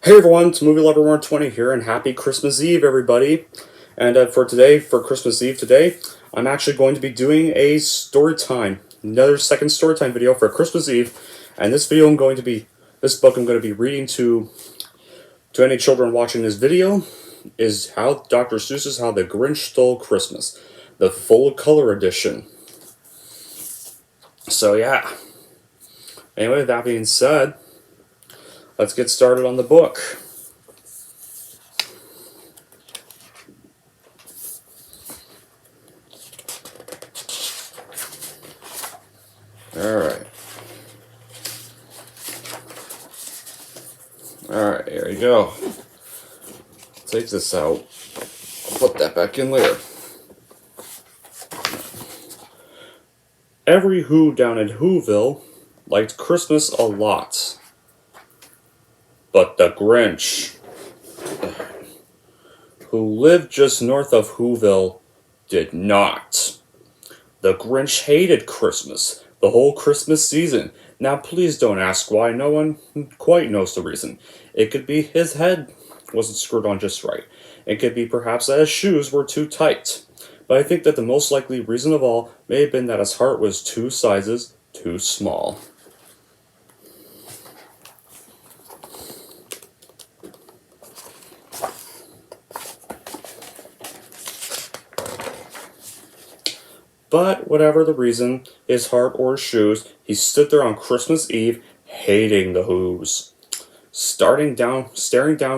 Hey everyone, it's Movie Lover 120 here, and happy Christmas Eve, everybody. And for Christmas Eve today, I'm actually going to be doing a story time, another second story time video for Christmas Eve. And this book I'm going to be reading to any children watching this video is Dr. Seuss's How the Grinch Stole Christmas, the full color edition. So yeah. Anyway, that being said, let's get started on the book. Alright, here we go. Take this out. I'll put that back in later. Every Who down in Whoville liked Christmas a lot. But the Grinch, who lived just north of Whoville, did not. The Grinch hated Christmas, the whole Christmas season. Now please don't ask why, no one quite knows the reason. It could be his head wasn't screwed on just right. It could be perhaps that his shoes were too tight. But I think that the most likely reason of all may have been that his heart was 2 sizes too small. But whatever the reason, his heart or his shoes, he stood there on Christmas Eve, hating the Whos. Staring down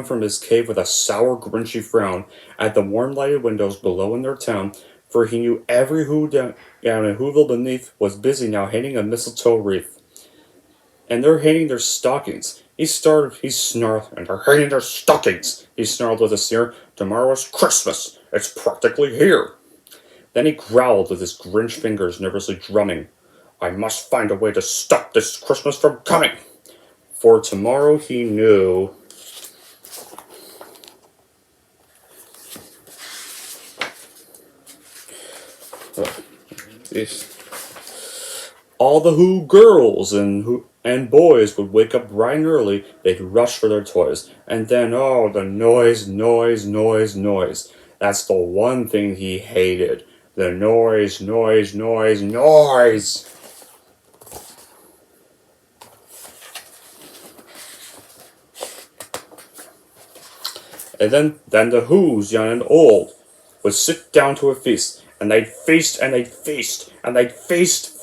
from his cave with a sour, grinchy frown at the warm lighted windows below in their town, for he knew every Who down in Whoville beneath was busy now hanging a mistletoe wreath. And they're hanging their stockings. He snarled, and they're hanging their stockings, he snarled with a sneer. Tomorrow is Christmas. It's practically here. Then he growled with his Grinch fingers nervously drumming. I must find a way to stop this Christmas from coming. For tomorrow he knew. All the Who girls and boys would wake up bright and early. They'd rush for their toys. And then, oh, the noise. That's the one thing he hated. The noise. And then the Whos, young and old, would sit down to a feast, and they'd feast, and they'd feast, and they'd feast.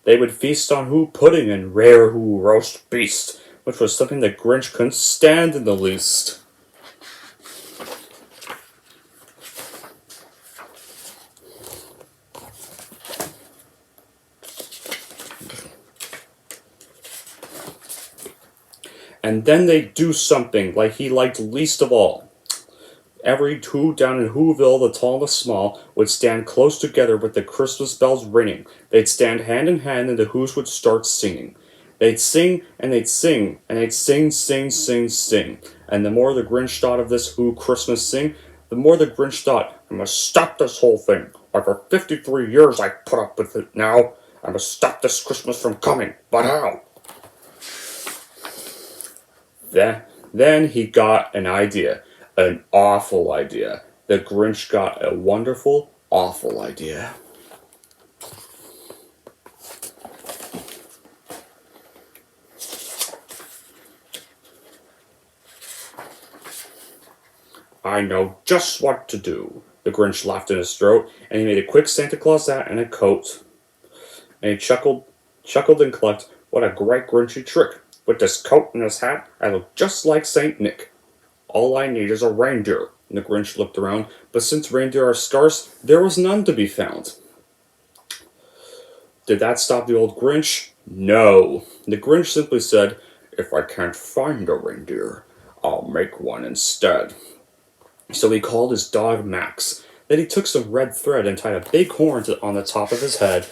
They would feast on Who pudding and rare Who roast beast, which was something the Grinch couldn't stand in the least. And then they'd do something like he liked least of all. Every Who down in Whoville, the tall and the small, would stand close together with the Christmas bells ringing. They'd stand hand in hand, and the Whos would start singing. They'd sing, and they'd sing, and they'd sing. And the more the Grinch thought of this Who Christmas sing, the more the Grinch thought, I must stop this whole thing. For 53 years I put up with it now. I must stop this Christmas from coming. But how? Then he got an idea. An awful idea. The Grinch got a wonderful, awful idea. I know just what to do. The Grinch laughed in his throat, and he made a quick Santa Claus hat and a coat. And he chuckled and clucked, what a great Grinchy trick. With this coat and this hat, I look just like Saint Nick. All I need is a reindeer. And the Grinch looked around, but since reindeer are scarce, there was none to be found. Did that stop the old Grinch? No. The Grinch simply said, if I can't find a reindeer, I'll make one instead. So he called his dog Max. Then he took some red thread and tied a big horn on the top of his head.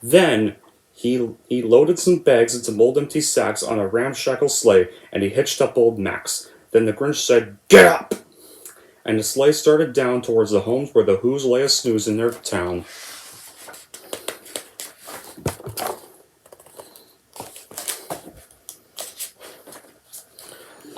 Then he loaded some bags and some old empty sacks on a ramshackle sleigh, and he hitched up old Max. Then the Grinch said, get up! And the sleigh started down towards the homes where the Whos lay a snooze in their town.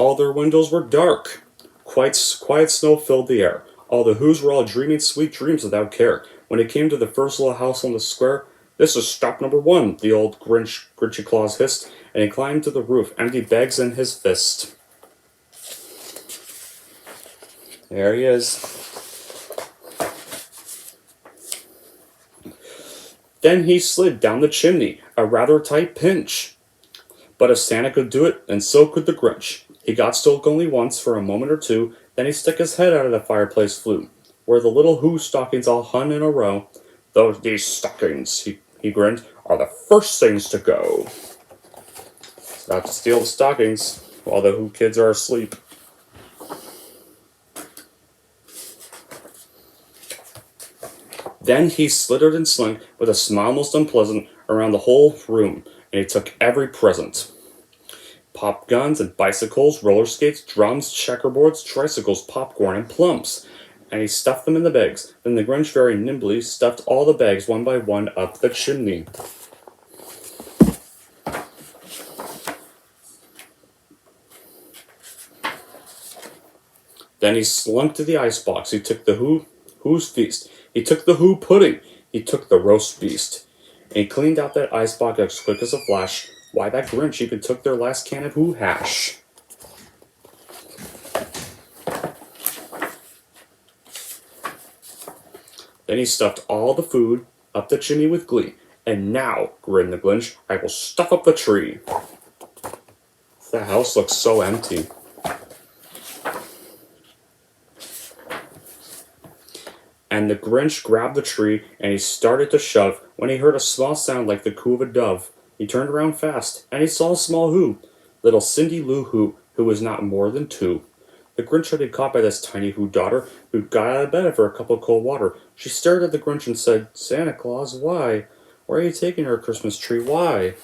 All their windows were dark. Quiet snow filled the air. All the Who's were all dreaming sweet dreams without care. When it came to the first little house on the square, this is stop number one, the old Grinchy Claus hissed, and he climbed to the roof, empty bags in his fist. There he is. Then he slid down the chimney, a rather tight pinch. But if Santa could do it, then so could the Grinch. He got stuck only once for a moment or two, then he stuck his head out of the fireplace flue, where the little Who stockings all hung in a row. These stockings, he grinned, are the first things to go. It's about to steal the stockings while the Who kids are asleep. Then he slittered and slunk with a smile most unpleasant around the whole room, and he took every present. Pop guns and bicycles, roller skates, drums, checkerboards, tricycles, popcorn, and plums. And he stuffed them in the bags. Then the Grinch very nimbly stuffed all the bags one by one up the chimney. Then he slunk to the icebox. He took the Who's feast. He took the Who pudding. He took the roast beast. And he cleaned out that icebox as quick as a flash. Why, that Grinch even took their last can of Who hash. Then he stuffed all the food up the chimney with glee. And now, grinned the Grinch, I will stuff up the tree. The house looks so empty. And the Grinch grabbed the tree and he started to shove when he heard a small sound like the coo of a dove. He turned around fast and he saw a small Who, little Cindy Lou who was not more than 2. The Grinch had been caught by this tiny Who daughter who got out of bed for a cup of cold water. She stared at the Grinch and said, Santa Claus, why? Why are you taking our Christmas tree? Why?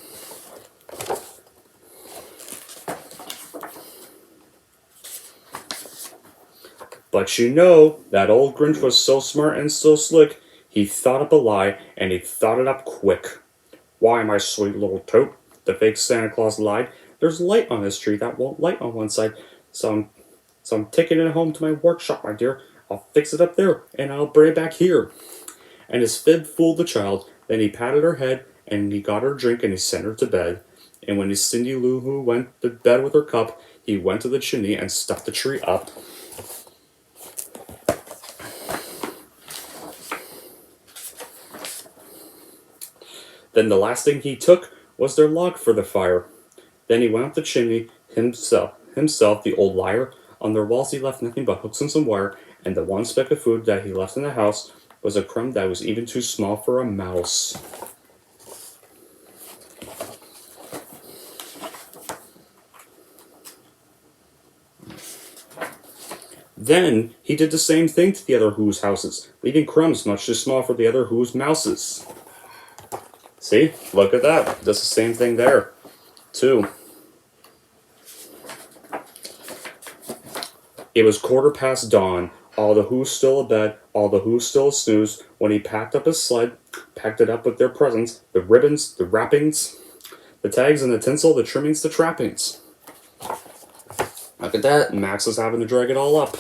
But you know, that old Grinch was so smart and so slick, he thought up a lie, and he thought it up quick. Why, my sweet little toad, the fake Santa Claus lied, there's light on this tree that won't light on one side, so I'm taking it home to my workshop, my dear. I'll fix it up there, and I'll bring it back here. And his fib fooled the child, then he patted her head, and he got her a drink, and he sent her to bed. And when his Cindy Lou Who went to bed with her cup, he went to the chimney and stuffed the tree up. Then the last thing he took was their log for the fire. Then he went up the chimney himself, the old liar. On their walls he left nothing but hooks and some wire, and the one speck of food that he left in the house was a crumb that was even too small for a mouse. Then he did the same thing to the other Who's houses, leaving crumbs much too small for the other Who's mouses. See? Look at that. Does the same thing there, too. It was 15:15. All the Who's still abed, all the Who's still snooze, when he packed up his sled, packed it up with their presents, the ribbons, the wrappings, the tags and the tinsel, the trimmings, the trappings. Look at that. Max is having to drag it all up.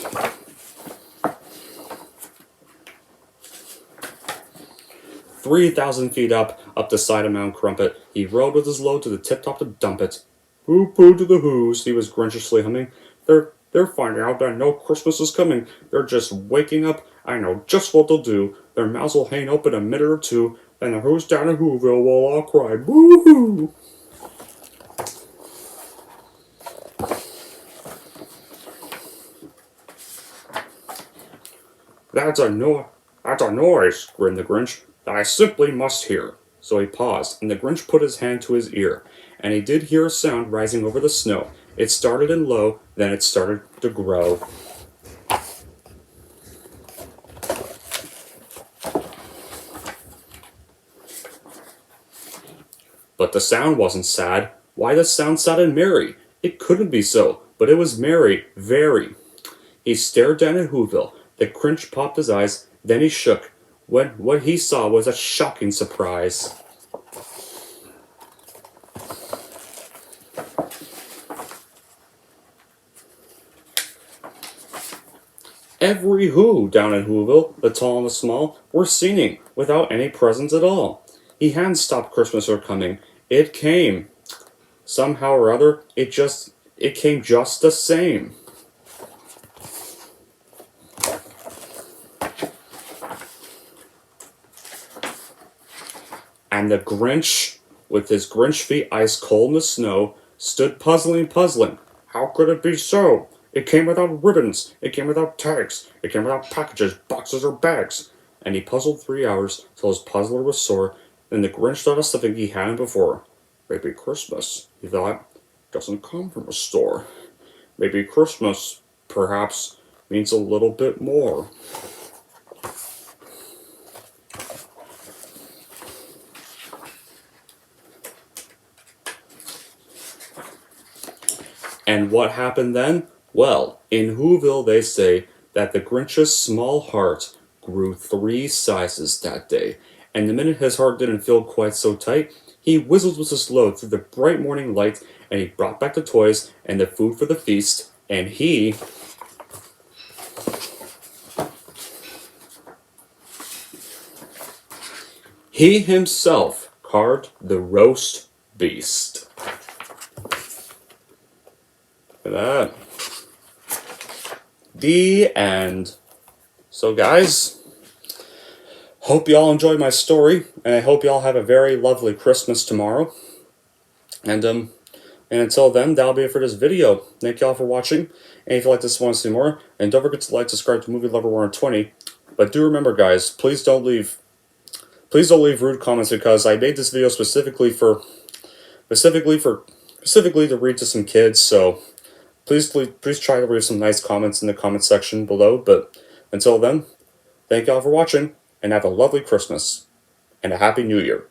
"3,000 feet up the side of Mount Crumpet, he rode with his load to the tip-top to dump it. Pooh-pooh to the Who's, he was grinchishly humming. They're finding out that no Christmas is coming. They're just waking up. I know just what they'll do. Their mouths will hang open a minute or two, and the Who's down in Whoville will all cry, boo-hoo! That's a noise, grinned the Grinch, that I simply must hear. So he paused, and the Grinch put his hand to his ear, and he did hear a sound rising over the snow. It started in low, then it started to grow. But the sound wasn't sad. Why, the sound sounded merry. It couldn't be so, but it was merry, very. He stared down at Whoville. The Grinch popped his eyes, then he shook. What he saw was a shocking surprise. Every Who down in Whoville, the tall and the small, were singing without any presents at all. He hadn't stopped Christmas from coming. It came. Somehow or other, it came just the same. And the Grinch, with his Grinch feet ice cold in the snow, stood puzzling. How could it be so? It came without ribbons, it came without tags, it came without packages, boxes, or bags. And he puzzled 3 hours till his puzzler was sore. Then the Grinch thought of something he hadn't before. Maybe Christmas, he thought, doesn't come from a store. Maybe Christmas, perhaps, means a little bit more. And what happened then? Well, in Whoville they say that the Grinch's small heart grew 3 sizes that day. And the minute his heart didn't feel quite so tight, he whistled with his load through the bright morning light, and he brought back the toys and the food for the feast, and he himself carved the roast beast. Look at that. The end. So guys, hope y'all enjoyed my story, and I hope y'all have a very lovely Christmas tomorrow. And until then, that'll be it for this video. Thank y'all for watching, and if you like this and want to see more, and don't forget to like, subscribe to Movie Lover 120. But do remember, guys, please don't leave rude comments, because I made this video specifically to read to some kids. So please try to leave some nice comments in the comment section below. But until then, thank y'all for watching, and have a lovely Christmas and a Happy New Year.